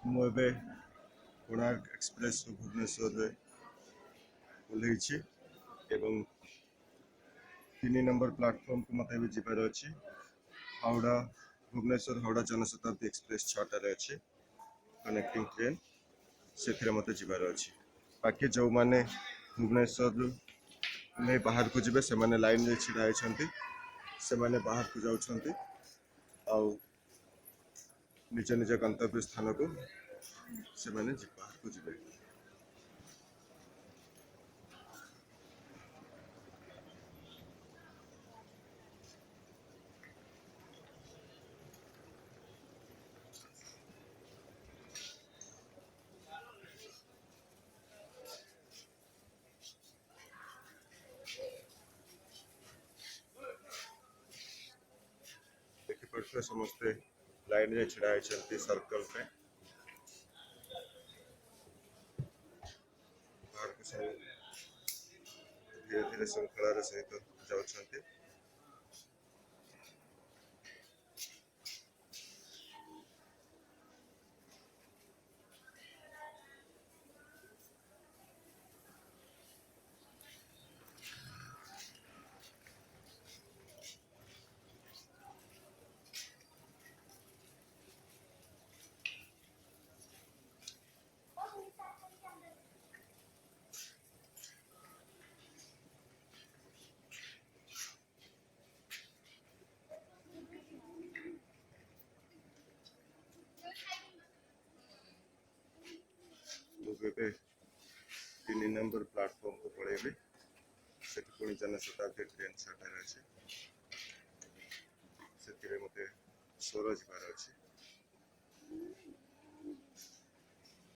मुझे कोणार्क एक्सप्रेस भुवनेश्वर ओह्लैछि एवं 3 number platform को मत जीवार अच्छी हावड़ा भुवनेश्वर हावड़ा जनशताब्दी एक्सप्रेस 6टार अच्छी कनेक्टिंग ट्रेन से मत जीवार अच्छी बाकी जो मैंने भुवनेश्वर नहीं बाहर को जीवे से माने लाइन रे छिड़ा होती से माने बाहर को जाउछंती आउ निज निज गंतव्य स्थान को से माने बाहर को जीवे देखि पड़े समस्ते लाइन रे छिड़ा होती सर्कल पे बाहर को सब धीरे धीरे श्रृंखलार सहित जाउछंती मुझे 3 नंबर प्लाटफॉर्म को पड़ेबी से पुणी जनशताब्दी ट्रेन 6टार अच्छे से मत सोर जीवार अच्छे